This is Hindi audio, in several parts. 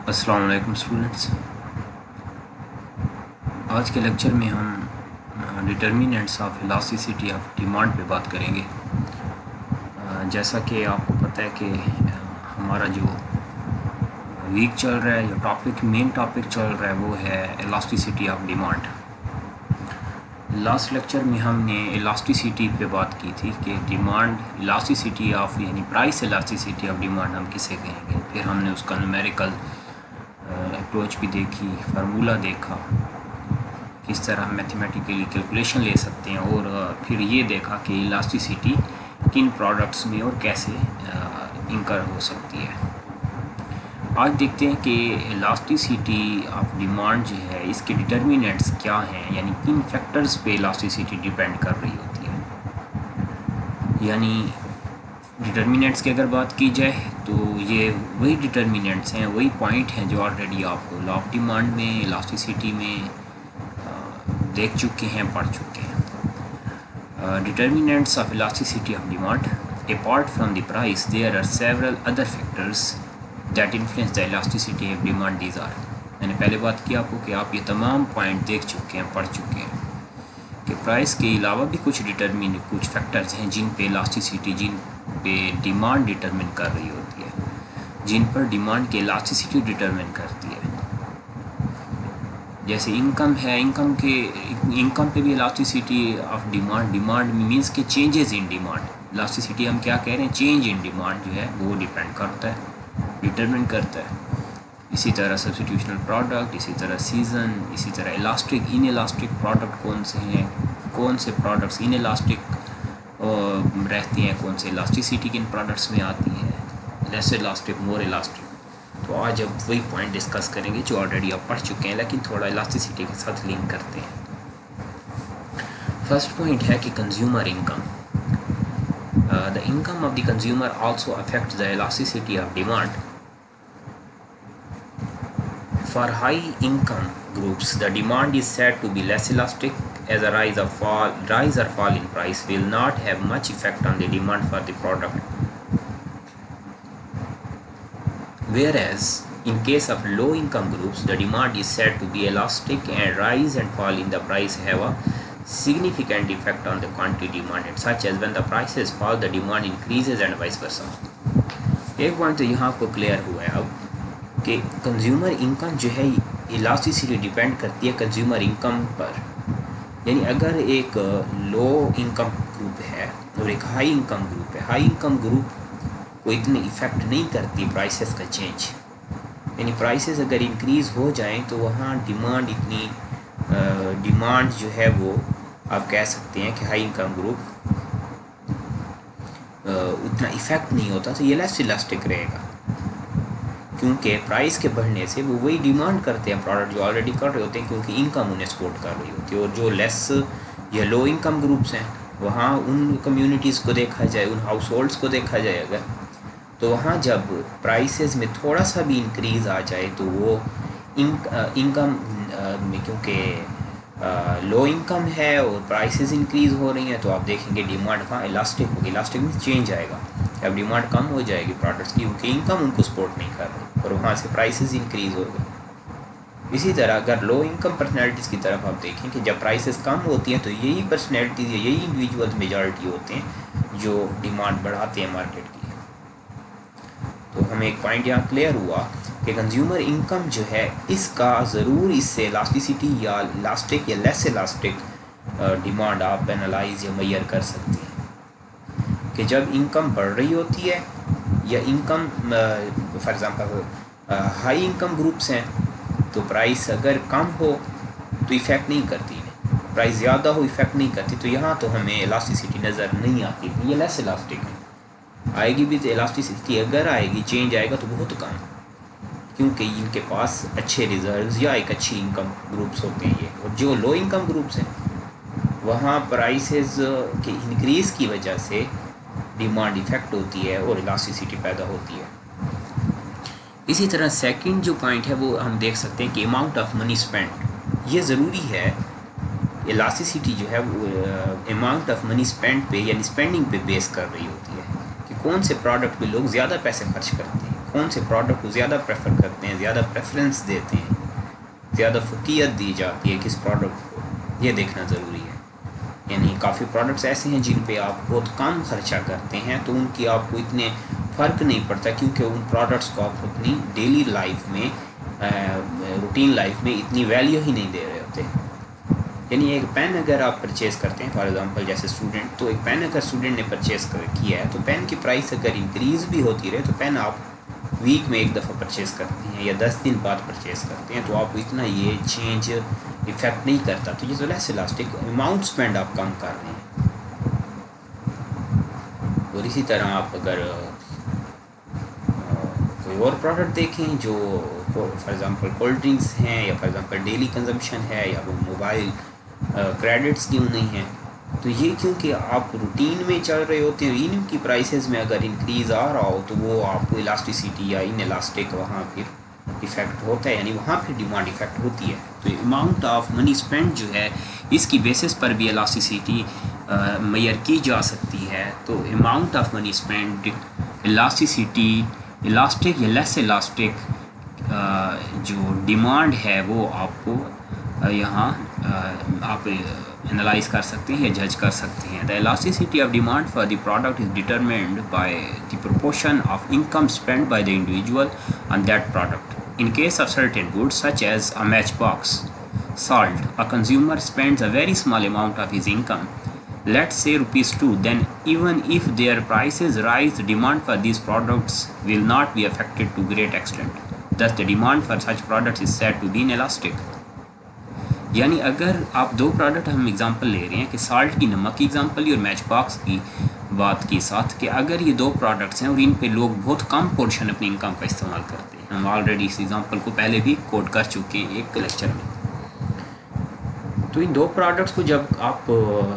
अस्सलाम वालेकुम स्टूडेंट्स। आज के लेक्चर में हम determinants of elasticity of demand पे बात करेंगे। जैसा कि आपको पता है कि हमारा जो वीक चल रहा है, जो मेन टॉपिक चल रहा है वो है elasticity of demand. Last lecture में हमने इलास्टिसिटी पे बात की थी कि डिमांड इलास्टिसिटी ऑफ यानी प्राइस इलास्टिसिटी ऑफ डिमांड हम किसे कहेंगे। फिर हमने उसका न्यूमेरिकल अप्रोच भी देखी, फार्मूला देखा, किस तरह हम मैथमेटिकली कैलकुलेशन ले सकते हैं, और फिर ये देखा कि इलास्टिसिटी किन प्रोडक्ट्स में और कैसे इंकर हो सकती है। आज देखते हैं कि इलास्टिसिटी ऑफ डिमांड जो है इसके डिटर्मिनेंट्स क्या हैं, यानी किन फैक्टर्स पे इलास्टिसिटी डिपेंड कर रही होती है। यानी डिटर्मिनेंट्स की अगर बात की जाए तो ये वही डिटर्मिनेंट्स हैं, वही पॉइंट हैं जो ऑलरेडी आपको लॉ ऑफ डिमांड में, इलास्टिसिटी में देख चुके हैं, पढ़ चुके हैं। Determinants of elasticity of demand, apart from the price there are several other factors that influence the elasticity of demand. These are, मैंने पहले बात की आपको कि आप ये तमाम पॉइंट देख चुके हैं, पढ़ चुके हैं कि प्राइस के अलावा भी कुछ फैक्टर्स हैं जिन पे इलास्टिसिटी, जिन पे डिमांड डिटरमिन कर रही होती है, जिन पर डिमांड की इलास्टिसिटी डिटरमिन करती है। जैसे इनकम है, इनकम पे भी इलास्टिसिटी ऑफ डिमांड मीन्स के चेंजेस इन डिमांड। इलास्टिसिटी हम क्या कह रहे हैं, चेंज इन डिमांड जो है वो डिपेंड करता है, डिटरमिन करता है। इसी तरह सब्स्टिट्यूशनल प्रोडक्ट, इसी तरह सीज़न, इसी तरह इलास्टिक, इन इलास्टिक प्रोडक्ट कौन से हैं, कौन से प्रोडक्ट्स इन इलास्टिक रहती हैं, कौन से इलास्टिसिटी किन प्रोडक्ट्स में आती है, लेस इलास्टिक, मोर इलास्टिक। तो आज अब वही पॉइंट डिस्कस करेंगे जो ऑलरेडी आप पढ़ चुके हैं, लेकिन थोड़ा इलास्टिसिटी के साथ लिंक करते हैं। फर्स्ट पॉइंट है कि consumer income, the income of the consumer also affect the elasticity of demand. For high income groups, the demand is said to be less elastic, as a rise or fall in price will not have much effect on the demand for the product. Whereas, in case of low income groups, the demand is said to be elastic, and rise and fall in the price have a significant effect on the quantity demanded, such as when the prices fall, the demand increases and vice versa. एक पॉइंट तो यहाँ आपको क्लियर हुआ है अब कि कंज्यूमर इनकम जो है इलास्टिसिटी डिपेंड करती है कंज्यूमर इनकम पर। यानी अगर एक लो इनकम ग्रुप है और एक हाई इनकम ग्रुप है, हाई इनकम ग्रुप को इतनी इफ़ेक्ट नहीं करती प्राइसेस का चेंज। यानी प्राइसेस अगर इंक्रीज़ हो जाएं तो वहाँ डिमांड जो है वो आप कह सकते हैं कि हाई इनकम ग्रुप उतना इफ़ेक्ट नहीं होता, तो ये लेस इलास्टिक रहेगा, क्योंकि प्राइस के बढ़ने से वो वही डिमांड करते हैं प्रोडक्ट जो ऑलरेडी कर रहे होते हैं, क्योंकि इनकम उन्हें सपोर्ट कर रही होती है। और जो लेस या लो इनकम ग्रुप्स हैं, वहाँ उन कम्युनिटीज़ को देखा जाए, उन हाउस होल्ड्स को देखा जाए अगर, तो वहाँ जब प्राइसेस में थोड़ा सा भी इंक्रीज़ आ जाए तो वो इनकम में, क्योंकि लो इनकम है और प्राइसेस इंक्रीज़ हो रही हैं, तो आप देखेंगे डिमांड वहाँ इलास्टिक होगी। इलास्टिक में चेंज आएगा, अब डिमांड कम हो जाएगी प्रोडक्ट्स की, क्योंकि इनकम उनको सपोर्ट नहीं कर रही और वहाँ से प्राइसेस इंक्रीज़ हो गई। इसी तरह अगर लो इनकम पर्सनैलिटीज़ की तरफ आप देखें कि जब प्राइसेस कम होती हैं तो यही पर्सनैलिटीज़, यही इंडिविजुअल्स मेजॉरिटी होते हैं जो डिमांड बढ़ाते हैं मार्केट की। तो हमें एक पॉइंट यहाँ क्लियर हुआ कि कंज्यूमर इनकम जो है इसका ज़रूर इससे इलास्टिसिटी या इलास्टिक या लेस इलास्टिक डिमांड आप एनालाइज या मेजर कर सकते हैं कि जब इनकम बढ़ रही होती है या income for example high income groups हैं तो प्राइस अगर कम हो तो इफ़ेक्ट नहीं करती, प्राइस ज़्यादा हो इफ़ेक्ट नहीं करती, तो यहाँ तो हमें इलास्टिसिटी नज़र नहीं आती, ये लेस इलास्टिक है। आएगी भी तो इलास्टिसिटी अगर आएगी, चेंज आएगा तो बहुत कम, क्योंकि इनके पास अच्छे रिजर्व्स या एक अच्छी इनकम ग्रुप्स होते हैं ये। और जो लो इनकम ग्रुप्स हैं वहाँ प्राइसेस के इंक्रीज़ की वजह से डिमांड इफ़ेक्ट होती है और इलास्टिसिटी पैदा होती है। इसी तरह सेकंड जो पॉइंट है वो हम देख सकते हैं कि अमाउंट ऑफ मनी स्पेंड, ये ज़रूरी है। इलास्टिसिटी जो है वो अमाउंट ऑफ मनी स्पेंड पे यानी स्पेंडिंग पे बेस कर रही होती है कि कौन से प्रोडक्ट पे लोग ज़्यादा पैसे खर्च करते हैं, कौन से प्रोडक्ट को ज़्यादा प्रेफर करते हैं, ज़्यादा प्रेफरेंस देते हैं, ज़्यादा फ़ोकियत दी जाती है किस प्रोडक्ट को, ये देखना ज़रूरी है। यानी काफ़ी प्रोडक्ट्स ऐसे हैं जिन पे आप बहुत कम खर्चा करते हैं तो उनकी आपको इतने फ़र्क नहीं पड़ता, क्योंकि उन प्रोडक्ट्स को आप अपनी डेली लाइफ में, रूटीन लाइफ में इतनी वैल्यू ही नहीं दे रहे होते। यानी एक पेन अगर आप परचेज़ करते हैं, फॉर एग्जांपल जैसे स्टूडेंट, तो एक पेन अगर स्टूडेंट ने परचेज़ किया है तो पेन की प्राइस अगर इंक्रीज़ भी होती रहे तो पेन आप वीक में एक दफ़ा परचेज़ करते हैं या 10 दिन बाद परचेज़ करते हैं, तो आप इतना ये चेंज इफ़ेक्ट नहीं करता। तो ये जो लेस इलास्टिक अमाउंट स्पेंड आप कम कर रहे हैं। और इसी तरह आप अगर कोई और प्रोडक्ट देखें जो फॉर एग्ज़ाम्पल कोल्ड ड्रिंक्स हैं या फॉर एग्ज़ाम्पल डेली कंजम्पशन है या वो मोबाइल क्रेडिट्स क्यों नहीं हैं, तो ये क्योंकि आप रूटीन में चल रहे होते हैं, इनकी प्राइसेस में अगर इंक्रीज़ आ रहा हो तो वो आपको इलास्टिसिटी या इन इलास्टिक वहाँ फिर इफ़ेक्ट होता है, यानी वहाँ फिर डिमांड इफ़ेक्ट होती है। तो अमाउंट ऑफ मनी स्पेंड जो है इसकी बेसिस पर भी इलास्टिसिटी मेजर की जा सकती है। तो amount of money spend, elasticity, elastic या लेस इलास्टिक जो डिमांड है वो आपको यहाँ आप एनालाइज कर सकते हैं या जज कर सकते हैं। The elasticity of demand for the product is determined by the proportion of income spend by the individual on that product. In case of certain goods such as a matchbox, salt, a consumer spends a very small amount of his income, let's say ₹2, then even if their prices rise, the demand for these products will not be affected to great extent. Thus the demand for such products is said to be inelastic. यानी अगर आप दो प्रोडक्ट हम एग्जांपल ले रहे हैं कि साल्ट की, नमक की एग्जांपल ली और मैच बॉक्स की बात के साथ, कि अगर ये दो प्रोडक्ट्स हैं और इन पे लोग बहुत कम पोर्शन अपनी इनकम का इस्तेमाल करते हैं, हम ऑलरेडी इस एग्जांपल को पहले भी कोट कर चुके हैं एक लेक्चर में, तो इन दो प्रोडक्ट्स को जब आप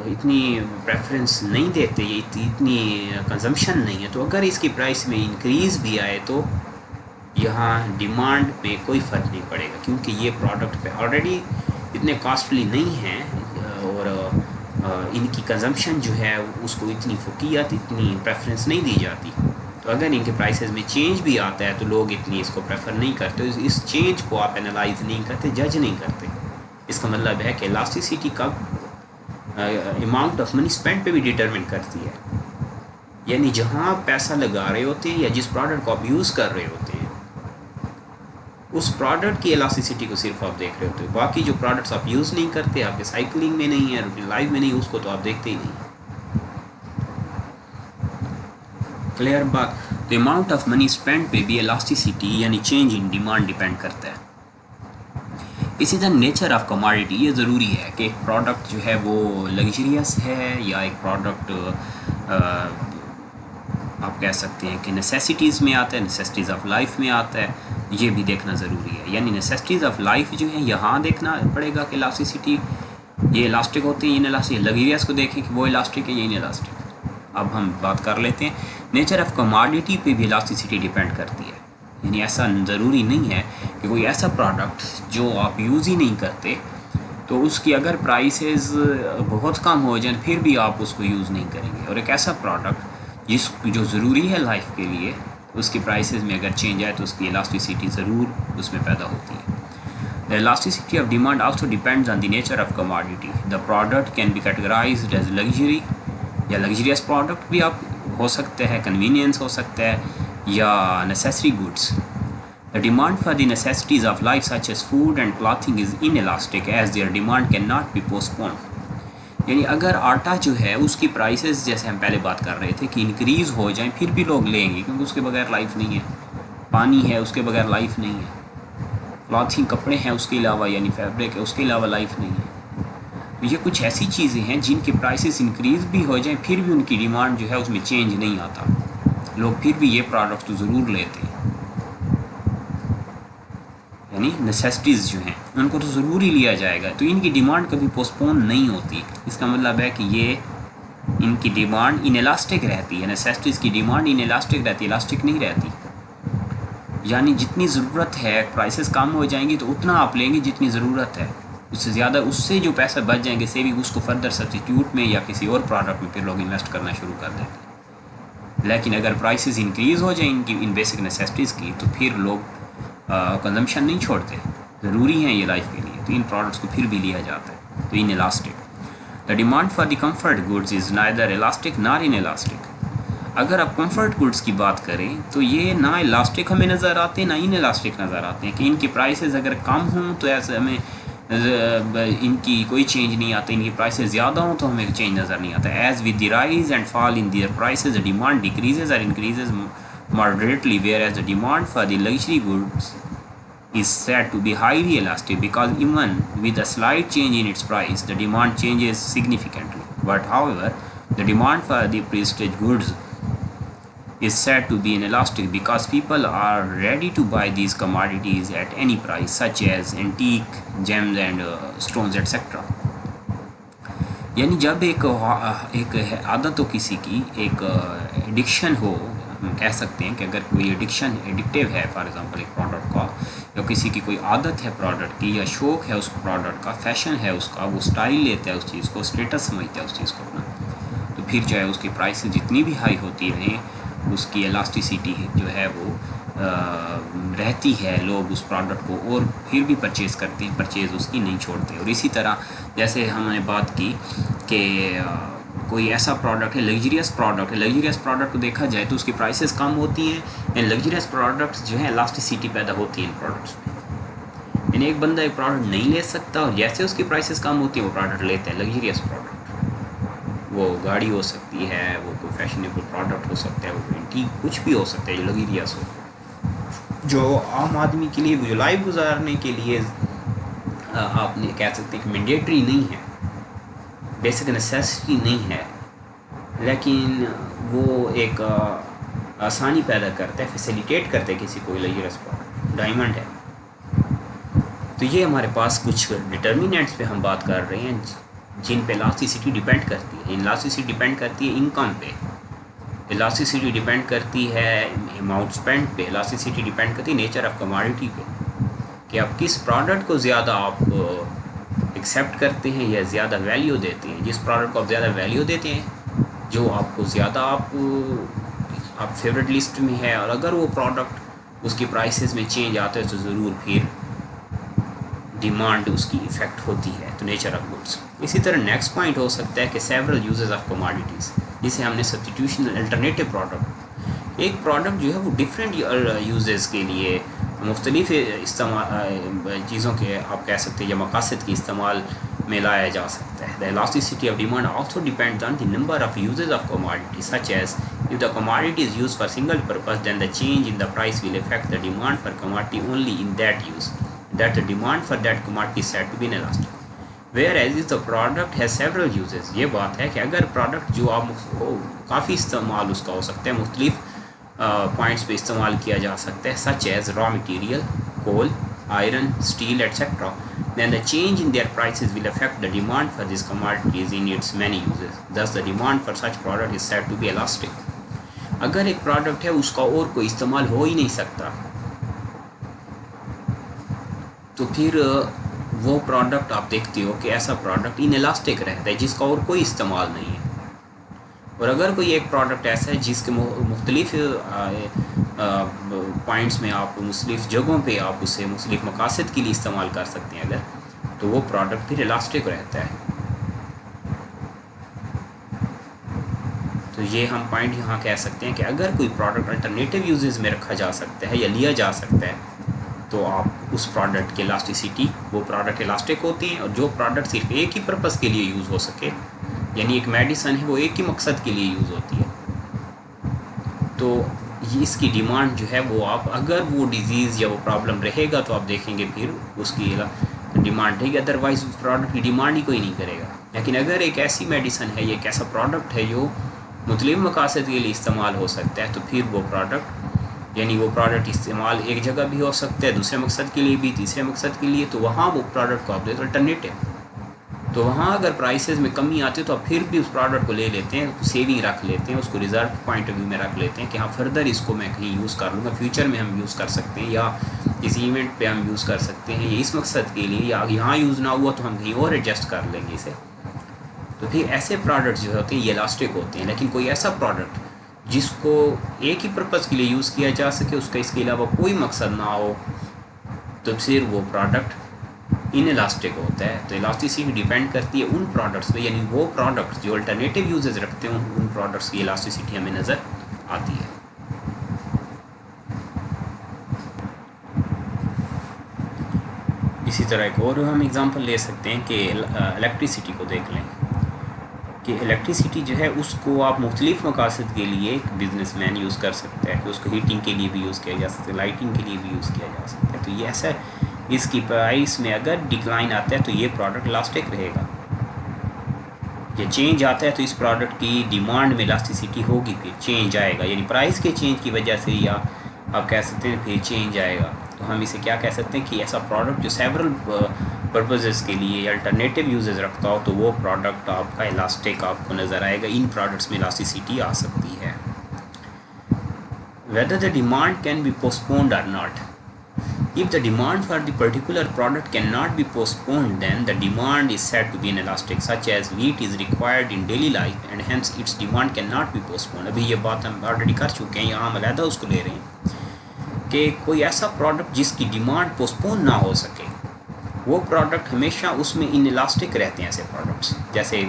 इतनी प्रेफरेंस नहीं देते, ये इतनी कंजम्पशन नहीं है, तो अगर इसकी प्राइस में इंक्रीज़ भी आए तो यहाँ डिमांड में कोई फ़र्क नहीं पड़ेगा, क्योंकि ये प्रोडक्ट पे ऑलरेडी इतने कॉस्टली नहीं हैं और इनकी कंजम्पशन जो है उसको इतनी फ़ोकियत, इतनी प्रेफरेंस नहीं दी जाती। तो अगर इनके प्राइसेस में चेंज भी आता है तो लोग इतनी इसको प्रेफर नहीं करते, इस चेंज को आप एनालाइज नहीं करते, जज नहीं करते। इसका मतलब है कि इलास्टिसिटी का अमाउंट ऑफ मनी स्पेंड पे भी डिटरमिन करती है, यानी जहाँ आप पैसा लगा रहे होते हैं या जिस प्रोडक्ट को आप यूज़ कर रहे होते हैं उस प्रोडक्ट की इलास्टिसिटी को सिर्फ आप देख रहे होते हो। बाकी जो प्रोडक्ट्स आप यूज़ नहीं करते, आपके साइकिलिंग में नहीं है, रूटीन लाइफ में नहीं, उसको तो आप देखते ही नहीं। क्लियर बात। The amount of money spend पे भी इलास्टिसिटी यानी चेंज इन डिमांड डिपेंड करता है। इसी तरह नेचर ऑफ कमोडिटी, ये ज़रूरी है कि एक प्रोडक्ट जो है वो लग्जरियस है या एक प्रोडक्ट आप कह सकते हैं कि नेसेसिटीज़ में आता है, नेसेसिटीज़ ऑफ लाइफ में आता है, ये भी देखना ज़रूरी है। यानी नेसेसिटीज़ ऑफ लाइफ जो है यहाँ देखना पड़ेगा कि इलास्टिसिटी ये इलास्टिक होते हैं, इन इलास्टिक। लग्जरियस को देखें कि वो इलास्टिक है, ये इन इलास्टिक। अब हम बात कर लेते हैं नेचर ऑफ कमोडिटी पे भी इलास्टिसिटी डिपेंड करती है। यानी ऐसा ज़रूरी नहीं है कि कोई ऐसा प्रोडक्ट जो आप यूज़ ही नहीं करते तो उसकी अगर प्राइसेस बहुत कम हो जाए फिर भी आप उसको यूज़ नहीं करेंगे, और एक ऐसा प्रोडक्ट जो ज़रूरी है लाइफ के लिए उसकी प्राइसेस में अगर चेंज आए तो उसकी इलास्टिसिटी ज़रूर उसमें पैदा होती है। The elasticity of demand also depends on the nature of commodity. The product can be categorised as luxury या लग्जरियस प्रोडक्ट भी आप हो सकता है, कन्वीनियंस हो सकता है, या necessary goods. The demand for the necessities of life such as food and clothing is inelastic as their demand can not be postponed. यानी अगर आटा जो है उसकी प्राइसेस, जैसे हम पहले बात कर रहे थे कि इंक्रीज़ हो जाएं फिर भी लोग लेंगे क्योंकि उसके बगैर लाइफ नहीं है। पानी है उसके बगैर लाइफ नहीं है। क्लॉथिंग कपड़े हैं उसके अलावा, यानी फैब्रिक है उसके अलावा लाइफ नहीं है। तो ये कुछ ऐसी चीज़ें हैं जिनकी प्राइसेस इंक्रीज़ भी हो जाएं फिर भी उनकी डिमांड जो है उसमें चेंज नहीं आता, लोग फिर भी ये प्रोडक्ट तो ज़रूर लेते हैं। यानी नेसेसिटीज़ जो हैं उनको तो ज़रूर ही लिया जाएगा, तो इनकी डिमांड कभी पोस्टपोन नहीं होती। इसका मतलब है कि ये इनकी डिमांड इनइलास्टिक रहती है। नेसेसिटीज़ की डिमांड इनइलास्टिक रहती है, इलास्टिक नहीं रहती। यानी जितनी ज़रूरत है प्राइसेस कम हो जाएंगी तो उतना आप लेंगे जितनी ज़रूरत है, उससे ज़्यादा उससे जो पैसा बच जाएंगे सेविंग उसको फर्दर सब्स्टिट्यूट में या किसी और प्रोडक्ट में फिर लोग इन्वेस्ट करना शुरू कर देंगे। लेकिन अगर प्राइसेस इंक्रीज़ हो जाए इनकी इन बेसिक नेसेसिटीज़ की, तो फिर लोग कंजम्पशन नहीं छोड़ते, ज़रूरी हैं ये लाइफ के लिए, तो इन प्रोडक्ट्स को फिर भी लिया जाता है। तो in elastic the demand for the comfort goods is neither elastic nor in elastic. अगर आप कंफर्ट गुड्स की बात करें तो ये ना इलास्टिक हमें नज़र आते हैं ना इन इलास्टिक नज़र आते हैं, कि इनकी प्राइसेस अगर कम हों तो ऐसे हमें इनकी कोई चेंज नहीं आता, इनकी प्राइसेस ज़्यादा हों तो हमें चेंज नज़र नहीं आता। As with the rise and fall in their prices the demand decreases और increases moderately, whereas the demand for the luxury goods is said to be highly elastic, because even with a slight change in its price the demand changes significantly. But however, the demand for the prestige goods is said to be inelastic, because people are ready to buy these commodities at any price, such as antique gems and stones etc. यानी जब एक आदत हो किसी की, एक एडिक्शन हो, हम कह सकते हैं कि अगर कोई एडिक्टिव है फॉर एग्जांपल एक प्रोडक्ट का, या किसी की कोई आदत है प्रोडक्ट की, या शौक़ है उस प्रोडक्ट का, फैशन है उसका, वो स्टाइल लेता है उस चीज़ को, स्टेटस समझता है उस चीज़ को अपना, तो फिर चाहे उसकी प्राइस जितनी भी हाई होती रहें, उसकी इलास्टिसिटी जो है वो रहती है, लोग उस प्रोडक्ट को और फिर भी परचेज़ करते हैं, परचेज़ उसकी नहीं छोड़ते। और इसी तरह जैसे हमने बात की कि कोई ऐसा प्रोडक्ट है, लग्जरियस प्रोडक्ट को देखा जाए तो उसकी प्राइसेस कम होती हैं, एंड लग्जरियस प्रोडक्ट्स जो है इलास्टिसिटी पैदा होती है इन प्रोडक्ट्स में। यानी एक बंदा एक प्रोडक्ट नहीं ले सकता और जैसे उसकी प्राइसेस कम होती है वो प्रोडक्ट लेते हैं, लग्जरियस प्रोडक्ट। वो गाड़ी हो सकती है, वो कोई फैशनेबल प्रोडक्ट हो सकता है, वो एंटीक कुछ भी हो सकता है जो लग्जरियस हो, जो आम आदमी के लिए, जो लाइफ गुजारने के लिए आपने कह सकते हैं कि मैंडेटरी नहीं है, बेसिक नेसेसिटी नहीं है, लेकिन वो एक आसानी पैदा करता है, फैसिलिटेट करता है किसी को लग्जरियस प्रोडक्ट। डायमंड है, तो ये हमारे पास कुछ डिटर्मिनेंट्स पे हम बात कर रहे हैं जिन पे इलास्टिसिटी डिपेंड करती है। इलास्टिसिटी डिपेंड करती है इनकम पे, इलास्टिसिटी डिपेंड करती है अमाउंट स्पेंड पे, इलास्टिसिटी डिपेंड करती है नेचर ऑफ कमोडिटी पे, कि आप किस प्रोडक्ट को ज़्यादा आप एक्सेप्ट करते हैं या ज़्यादा वैल्यू देते हैं। जिस प्रोडक्ट को आप ज़्यादा वैल्यू देते हैं, जो आपको ज़्यादा आप फेवरेट लिस्ट में है, और अगर वो प्रोडक्ट उसकी प्राइसेस में चेंज आता है तो ज़रूर फिर डिमांड उसकी इफ़ेक्ट होती है, तो नेचर ऑफ गुड्स। इसी तरह नेक्स्ट पॉइंट हो सकता है कि सेवरल यूजेस ऑफ कमोडिटीज़, जिसे हमने सब्स्टिट्यूशनल अल्टरनेटिव प्रोडक्ट। एक प्रोडक्ट जो है वो डिफरेंट यूजेस के लिए मुख्तलिफ इस्तेमाल चीज़ों के आप कह सकते हैं या मकासद के इस्तेमाल में लाया जा सकता है। The elasticity of demand also depends on the number of uses of commodity, such as if the commodity is used for single purpose, then the change in the price will affect the demand for commodity only in that use, that the demand for that commodity is said to be inelastic. Whereas if the product has several uses, ये बात है कि अगर प्रोडक्ट जो आप काफ़ी इस्तेमाल उसका हो सकता है, मुख्तलिफ पॉइंट्स पे इस्तेमाल किया जा सकता है, such as raw material, coal, iron, steel etcetera, then the change in their prices will affect the demand for these commodities in its many uses. Thus the demand for such product is said to be elastic. अगर एक प्रोडक्ट है उसका और कोई इस्तेमाल हो ही नहीं सकता, तो फिर वो प्रोडक्ट आप देखते हो कि ऐसा प्रोडक्ट इनइलास्टिक रहता है जिसका और कोई इस्तेमाल नहीं है। और अगर कोई एक प्रोडक्ट ऐसा है जिसके मुख्तलिफ पॉइंट्स में आप मुख्तलिफ जगहों पे आप उसे मुख्तलिफ मकासद के लिए इस्तेमाल कर सकते हैं अगर, तो वो प्रोडक्ट फिर इलास्टिक रहता है। तो ये हम पॉइंट यहाँ कह सकते हैं कि अगर कोई प्रोडक्ट अल्टरनेटिव यूजेस में रखा जा सकता है या लिया जा सकता है, तो आप उस प्रोडक्ट की इलास्टिसिटी, वो प्रोडक्ट इलास्टिक होती हैं। और जो प्रोडक्ट सिर्फ एक ही पर्पज़ के लिए यूज़ हो सके, यानी एक मेडिसिन है वो एक ही मकसद के लिए यूज़ होती है, तो ये इसकी डिमांड जो है वो आप, अगर वो डिज़ीज़ या वो प्रॉब्लम रहेगा तो आप देखेंगे फिर उसकी डिमांड रहेगी, अदरवाइज़ उस प्रोडक्ट की डिमांड ही कोई नहीं करेगा। लेकिन अगर एक ऐसी मेडिसिन है या एक ऐसा प्रोडक्ट है जो मुख्तलिफ मकासद के लिए इस्तेमाल हो सकता है, तो फिर वो प्रोडक्ट, यानी वो प्रोडक्ट इस्तेमाल एक जगह भी हो सकता है, दूसरे मकसद के लिए भी, तीसरे मकसद के लिए, तो वहाँ वो प्रोडक्ट को आप देते अल्टरनेटिव, तो वहाँ अगर प्राइसेस में कमी आती है तो आप फिर भी उस प्रोडक्ट को ले लेते हैं, सेविंग रख लेते हैं, उसको रिजर्व पॉइंट ऑफ व्यू में रख लेते हैं कि हाँ फर्दर इसको मैं कहीं यूज़ कर लूँगा, फ्यूचर में हम यूज़ कर सकते हैं, या किसी इवेंट पे हम यूज़ कर सकते हैं, या इस मकसद के लिए, या यहाँ यूज़ ना हुआ तो हम कहीं और एडजस्ट कर लेंगे इसे। तो फिर ऐसे प्रोडक्ट्स जो होते हैं ये इलास्टिक होते हैं। लेकिन कोई ऐसा प्रोडक्ट जिसको एक ही पर्पज़ के लिए यूज़ किया जा सके, उसका इसके अलावा कोई मकसद ना हो, तो फिर वो प्रोडक्ट इन इलास्टिक होता है। तो इलास्टिसिटी डिपेंड करती है उन प्रोडक्ट्स पे, यानी वो प्रोडक्ट्स जो अल्टरनेटिव यूजेस रखते हैं उन प्रोडक्ट्स की इलास्टिसिटी हमें नज़र आती है। इसी तरह एक और हम एग्ज़ाम्पल ले सकते हैं कि इलेक्ट्रिसिटी को देख लें कि इलेक्ट्रिसिटी जो है उसको आप मुख्तलिफ़ मकासद के लिए एक बिजनेसमैन यूज़ कर सकता है, कि उसको हीटिंग के लिए भी यूज़ किया जा सकता है, लाइटिंग के लिए भी यूज़ किया जा सकता है। तो ये ऐसा इसकी प्राइस में अगर डिक्लाइन आता है तो ये प्रोडक्ट इलास्टिक रहेगा, ये चेंज आता है तो इस प्रोडक्ट की डिमांड में इलास्टिसिटी होगी, फिर चेंज आएगा, यानी प्राइस के चेंज की वजह से, या आप कह सकते हैं फिर चेंज आएगा। तो हम इसे क्या कह सकते हैं कि ऐसा प्रोडक्ट जो सेवरल पर्पसेस के लिए अल्टरनेटिव यूजेस रखता हो तो वो प्रोडक्ट आपका इलास्टिक आपको नज़र आएगा। इन प्रोडक्ट्स में इलास्टिसिटी आ सकती है। Whether the demand can be postponed और not, if the demand for the particular product cannot be postponed, then the demand is said to be inelastic, such as wheat is required in daily life and hence its demand cannot be postponed। अभी ये बात हम ऑलरेडी कर चुके हैं, यहाँ हम अलहदा उसको ले रहे हैं कि कोई ऐसा प्रोडक्ट जिसकी डिमांड पोस्टपोन ना हो सके, वो प्रोडक्ट हमेशा उसमें इनइलास्टिक रहते हैं। ऐसे प्रोडक्ट्स जैसे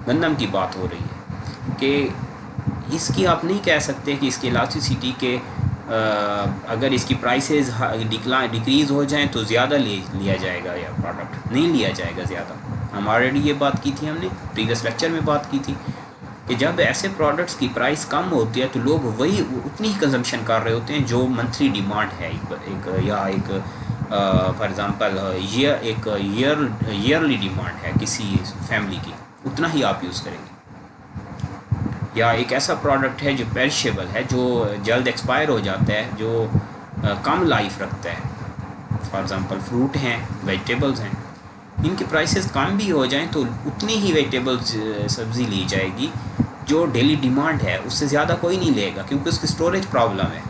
गंदम की बात हो रही है कि इसकी आप नहीं कह सकते कि इसकी इलास्टिसिटी के अगर इसकी प्राइसेस डिक्रीज़ हो जाएं तो ज़्यादा लिया जाएगा, या प्रोडक्ट नहीं लिया जाएगा ज़्यादा। हम ऑलरेडी ये बात की थी, हमने प्रीवियस लेक्चर में बात की थी कि जब ऐसे प्रोडक्ट्स की प्राइस कम होती है तो लोग वही उतनी ही कंजम्पशन कर रहे होते हैं जो मंथली डिमांड है, एक फॉर एग्ज़ाम्पल ईयरली डिमांड है किसी फैमिली की, उतना ही आप यूज़ करेंगे। या एक ऐसा प्रोडक्ट है जो पेरिशेबल है, जो जल्द एक्सपायर हो जाता है, जो कम लाइफ रखता है, फॉर एग्ज़ाम्पल फ्रूट हैं, वेजिटेबल्स हैं, इनकी प्राइसेस कम भी हो जाएं तो उतनी ही वेजिटेबल्स सब्ज़ी ली जाएगी जो डेली डिमांड है, उससे ज़्यादा कोई नहीं लेगा क्योंकि उसकी स्टोरेज प्रॉब्लम है।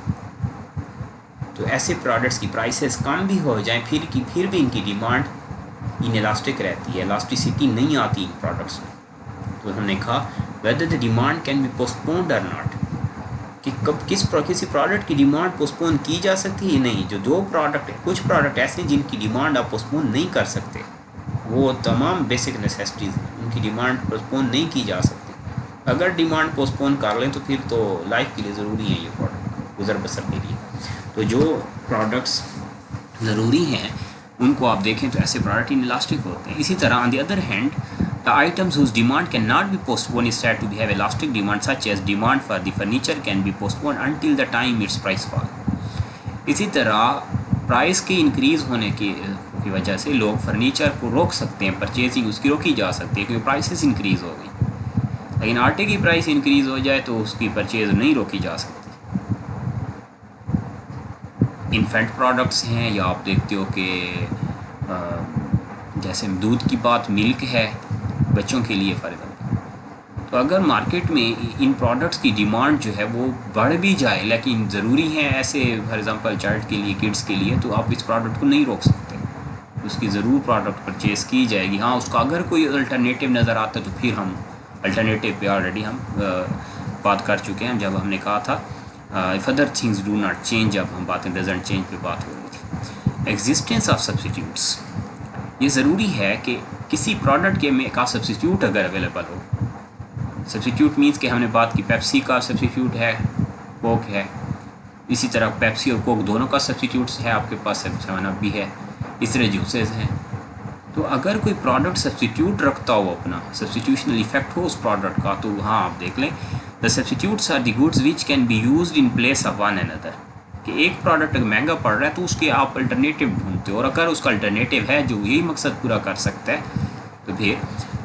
तो ऐसे प्रोडक्ट्स की प्राइसेस कम भी हो जाएं फिर भी इनकी डिमांड इनइलास्टिक रहती है, इलास्टिसिटी नहीं आती इन प्रोडक्ट्स में। तो हमने कहा whether the demand can be postponed or not, कि कब किसी प्रोडक्ट की डिमांड पोस्टपोन की जा सकती है नहीं। जो प्रोडक्ट है, कुछ प्रोडक्ट ऐसे हैं जिनकी डिमांड आप पोस्टपोन नहीं कर सकते, वो तमाम बेसिक नेसेसिटीज़ हैं, उनकी डिमांड पोस्टपोन नहीं की जा सकती। अगर डिमांड पोस्टपोन कर लें तो फिर तो लाइफ के लिए ज़रूरी है ये प्रोडक्ट, गुजर बसर के लिए। तो जो प्रोडक्ट्स ज़रूरी हैं उनको आप देखें तो ऐसे प्रोडक्ट इनइलास्टिक होते हैं। इसी तरह on the other hand the items whose demand cannot be postponed is said to have elastic demand, such as demand for the furniture can be postponed until the time its price fall। इसी तरह प्राइस के इंक्रीज़ होने की वजह से लोग फर्नीचर को रोक सकते हैं, परचेजिंग उसकी रोकी जा सकती है क्योंकि प्राइसेस इंक्रीज़ हो गई। लेकिन आटे की प्राइस इंक्रीज़ हो जाए तो उसकी परचेज नहीं रोकी जा सकती। इन्फेंट प्रोडक्ट्स हैं, या आप देखते हो कि जैसे दूध की बात, मिल्क है बच्चों के लिए फॉर एग्जाम्पल, तो अगर मार्केट में इन प्रोडक्ट्स की डिमांड जो है वो बढ़ भी जाए लेकिन ज़रूरी है ऐसे फॉर एग्जांपल चाइल्ड के लिए, किड्स के लिए, तो आप इस प्रोडक्ट को नहीं रोक सकते, उसकी ज़रूर प्रोडक्ट परचेज़ की जाएगी। हाँ, उसका अगर कोई अल्टरनेटिव नज़र आता है तो फिर हम अल्टरनेटिव पे ऑलरेडी हम बात कर चुके हैं जब हमने कहा था if other things do not change, जब हम बातें डजंट चेंज पे बात हो रही थी। एग्जिस्टेंस ऑफ सब्सिट्यूट्स, ये ज़रूरी है कि किसी प्रोडक्ट के में का सब्सिट्यूट अगर अवेलेबल हो। सब्सिट्यूट मीन्स कि हमने बात की पेप्सी का सब्सिट्यूट है, कोक है, इसी तरह पेप्सी और कोक दोनों का सब्सिट्यूट्स है, आपके पास 7 अप भी है, इस तरह जूसेस हैं। तो अगर कोई प्रोडक्ट सब्सिट्यूट रखता हो, अपना सब्सिट्यूशनल इफेक्ट हो उस प्रोडक्ट का, तो हाँ आप देख लें the substitutes are the goods which can be used in place of one another, कि एक प्रोडक्ट अगर महंगा पड़ रहा है तो उसके आप अल्टरनेटिव ढूंढते हो, और अगर उसका अल्टरनेटिव है जो यही मकसद पूरा कर सकता है तो फिर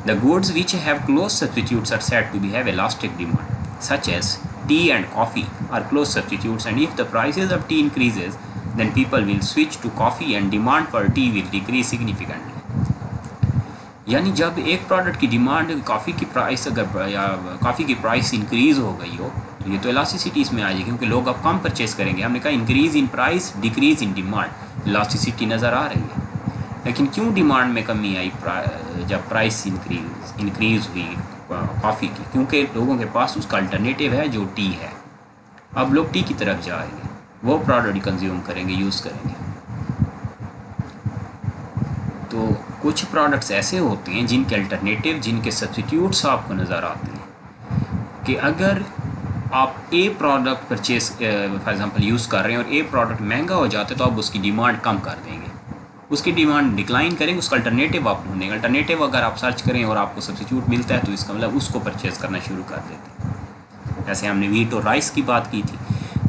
the goods which have close substitutes are said to be have elastic demand, such as tea and coffee are close substitutes, and if the prices of tea increases then people will switch to coffee and demand for tea will decrease significantly। यानी जब एक प्रोडक्ट की डिमांड कॉफ़ी की प्राइस अगर या कॉफ़ी की प्राइस इंक्रीज़ हो गई हो तो ये तो इलास्टिसिटी इसमें आ जाएगी, क्योंकि लोग अब कम परचेज़ करेंगे। हमने कहा increase in price decrease in demand, elasticity नज़र आ रही है। लेकिन क्यों डिमांड में कमी आई जब प्राइस इंक्रीज़ हुई, कॉफ़ी की, क्योंकि लोगों के पास उसका अल्टरनेटिव है जो टी है। अब लोग टी की तरफ जाएंगे, वो प्रोडक्ट कंज्यूम करेंगे, यूज़ करेंगे। तो कुछ प्रोडक्ट्स ऐसे होते हैं जिनके अल्टरनेटिव, जिनके सब्स्टिट्यूट्स आपको नज़र आते हैं कि अगर आप a product purchase for example use कर रहे हैं और ए प्रोडक्ट महंगा हो जाता है तो आप उसकी डिमांड कम कर देंगे, उसकी डिमांड डिक्लाइन करेंगे, उसका अल्टरनेटिव आप ढूंढेंगे। अल्टरनेटिव अगर आप सर्च करें और आपको सब्स्टिट्यूट मिलता है तो इसका मतलब उसको परचेज़ करना शुरू कर देते हैं। जैसे हमने वीट और राइस की बात की थी।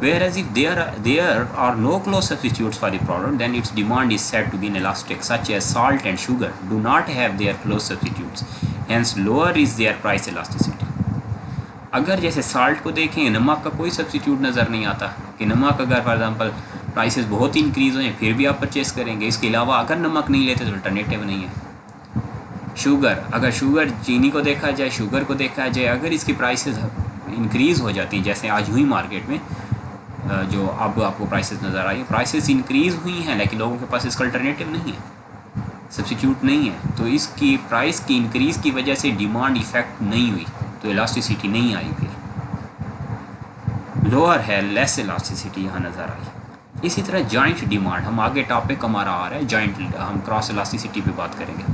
Whereas if there are no close substitutes for the product, then its demand is said to be inelastic, such as salt and sugar do not have their close substitutes, hence lower is their price elasticity. अगर जैसे साल्ट को देखें, नमक का कोई सब्स्टिट्यूट नज़र नहीं आता कि नमक अगर फॉर एग्जांपल प्राइसेस बहुत ही इंक्रीज़ हो फिर भी आप परचेज़ करेंगे। इसके अलावा अगर नमक नहीं लेते तो अल्टरनेटिव नहीं है। शुगर, अगर शुगर चीनी को देखा जाए, शुगर को देखा जाए, अगर इसकी प्राइसेस इंक्रीज़ हो जाती हैं जैसे आज हुई मार्केट में, जो अब आपको प्राइसेस नज़र आई, प्राइसेस इंक्रीज़ हुई हैं लेकिन लोगों के पास इसका अल्टरनेटिव नहीं है, सब्स्टिट्यूट नहीं है, तो इसकी प्राइस की इंक्रीज़ की वजह से डिमांड इफ़ेक्ट नहीं हुई, तो इलास्टिसिटी नहीं आई, फिर लोअर है, लेस इलास्टिसिटी यहाँ नज़र आई। इसी तरह जॉइंट डिमांड, हम आगे टॉपिक हमारा आ रहा है जॉइंट, हम क्रॉस इलास्टिसिटी पे बात करेंगे।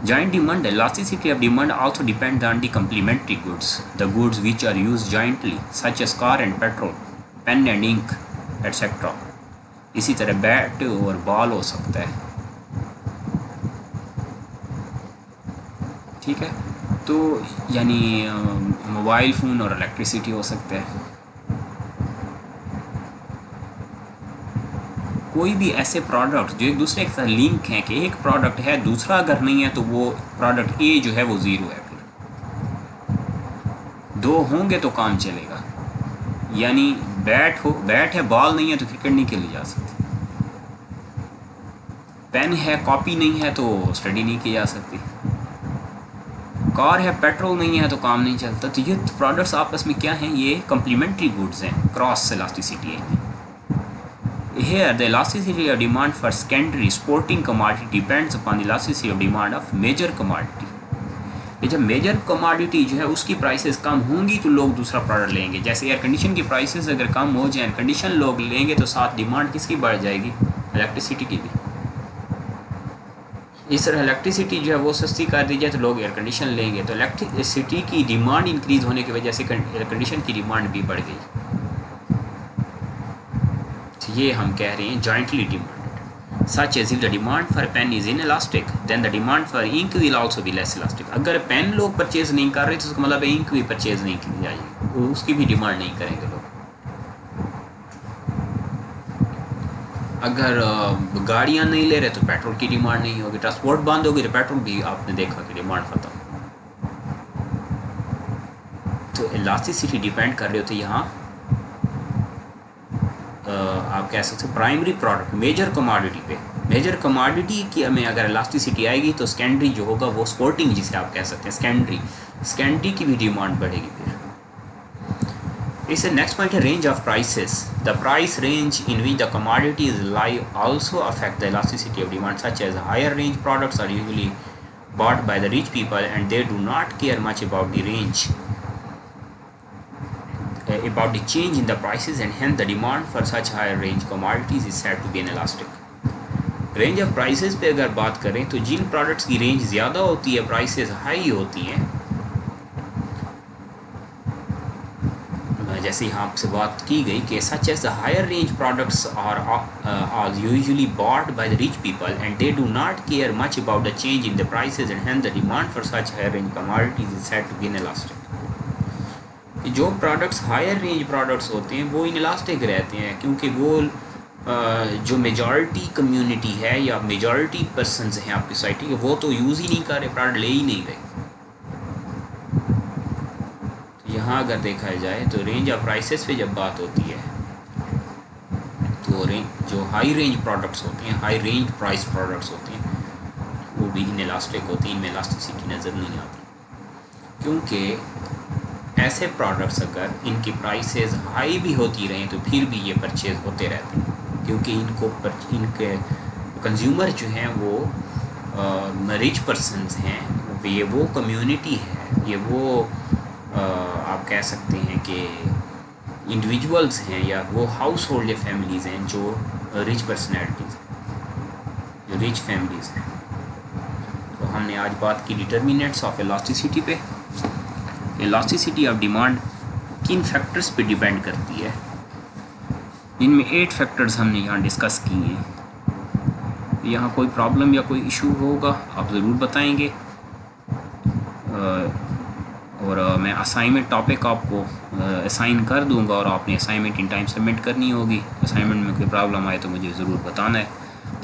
Joint demand, elasticity of demand also depends on the complementary goods, the goods which are used jointly, such as car and petrol, pen and ink, etc. इसी तरह बैट और बॉल हो सकता है, ठीक है। तो यानी मोबाइल फ़ोन और इलेक्ट्रिसिटी हो सकता है। कोई भी ऐसे प्रोडक्ट जो एक दूसरे के साथ लिंक हैं कि एक प्रोडक्ट है दूसरा अगर नहीं है तो वो प्रोडक्ट ए जो है वो ज़ीरो है, फिर दो होंगे तो काम चलेगा। यानी बैट है बॉल नहीं है तो क्रिकेट नहीं खेली जा सकती, पेन है कॉपी नहीं है तो स्टडी नहीं की जा सकती, कार है पेट्रोल नहीं है तो काम नहीं चलता। तो ये प्रोडक्ट्स आपस में क्या हैं, ये कम्प्लीमेंट्री गुड्स हैं, क्रॉस इलास्टिसिटी है। Here, the elasticity of demand for secondary sporting commodity depends upon the elasticity of demand of major commodity. जब मेजर कमोडिटी जो है उसकी प्राइसेस कम होंगी तो लोग दूसरा प्रोडक्ट लेंगे। जैसे एयर कंडीशन की प्राइसेस अगर कम हो जाए, एयर कंडीशन लोग लेंगे तो साथ डिमांड किसकी बढ़ जाएगी, इलेक्ट्रिसिटी की भी। इस तरह इलेक्ट्रिसिटी जो है वो सस्ती कर दी जाए तो लोग एयर कंडीशन लेंगे, तो इलेक्ट्रिसिटी की डिमांड इंक्रीज़ होने की वजह से एयर कंडीशन की डिमांड भी बढ़ गई। ये हम कह रहे हैं jointly demand. Such as if the demand for pen is inelastic then the demand for ink will also be less elastic. अगर पेन लोग परचेज नहीं कर रहे तो उसका मतलब इंक भी परचेज नहीं की जाएगी, उसकी भी डिमांड नहीं करेंगे लोग। अगर गाड़ियाँ नहीं ले रहे तो पेट्रोल की डिमांड नहीं होगी, ट्रांसपोर्ट बंद होगी तो पेट्रोल भी आपने देखा कि डिमांड ख़त्म। तो इलास्टिसिटी डिपेंड कर रहे होते यहाँ आप कह सकते हो प्राइमरी प्रोडक्ट मेजर कमोडिटी पे। मेजर कमोडिटी की में अगर इलास्टिसिटी आएगी तो सेकेंडरी जो होगा वो स्पोर्टिंग जिसे आप कह सकते हैं सेकेंडरी की भी डिमांड बढ़ेगी। फिर इससे नेक्स्ट पॉइंट है range of prices. The price range in which the commodities lie also affect the elasticity of demand such as higher range products are usually bought by the rich people and they do not care much about the range about the change in the prices and hence the demand for such higher range commodities is said to be inelastic. Range of prices पे अगर बात करें तो जिन प्रोडक्ट्स की रेंज ज़्यादा होती है, प्राइसेस हाई होती हैं, जैसे यहाँ आपसे बात की गई कि such as the higher range products are usually bought by the rich people and they do not care much about the change in the prices and hence the demand for such higher range commodities is said to be inelastic. जो प्रोडक्ट्स हायर रेंज प्रोडक्ट्स होते हैं वो इनइलास्टिक रहते हैं क्योंकि वो जो मेजॉरिटी कम्युनिटी है या मेजॉरिटी पर्सनस हैं आपकी सोसाइटी के, वो तो यूज़ ही नहीं कर रहे, प्रोडक्ट ले ही नहीं रहे। तो यहाँ अगर देखा जाए तो रेंज ऑफ प्राइसेस पे जब बात होती है तो जो हाई रेंज प्रोडक्ट्स होते हैं, हाई रेंज प्राइस प्रोडक्ट्स होते हैं, वो भी इनइलास्टिक होती हैं, इनमें इलास्टिसिटी नज़र नहीं आती। क्योंकि ऐसे प्रोडक्ट्स अगर इनकी प्राइसेस हाई भी होती रहें तो फिर भी ये परचेज़ होते रहते हैं क्योंकि इनके कंज्यूमर जो हैं वो रिच पर्सनस हैं, ये वो कम्युनिटी है, ये वो आप कह सकते हैं कि इंडिविजुअल्स हैं या वो हाउस होल्ड या फैमिलीज़ हैं जो रिच पर्सनैलिटीज़ हैं, जो रिच फैमिलीज़ हैं। तो हमने आज बात की डिटर्मिनेंट्स ऑफ इलास्टिसिटी पे। इलास्टिसिटी ऑफ डिमांड किन फैक्टर्स पे डिपेंड करती है, जिनमें 8 फैक्टर्स हमने यहाँ डिस्कस किए हैं। यहाँ कोई प्रॉब्लम या कोई इशू होगा आप ज़रूर बताएंगे, और मैं असाइनमेंट टॉपिक आपको असाइन कर दूंगा और आपने असाइनमेंट इन टाइम सबमिट करनी होगी। असाइनमेंट में कोई प्रॉब्लम आए तो मुझे ज़रूर बताना है।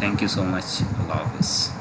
Thank you so much. अल्लाह हाफ़िज़।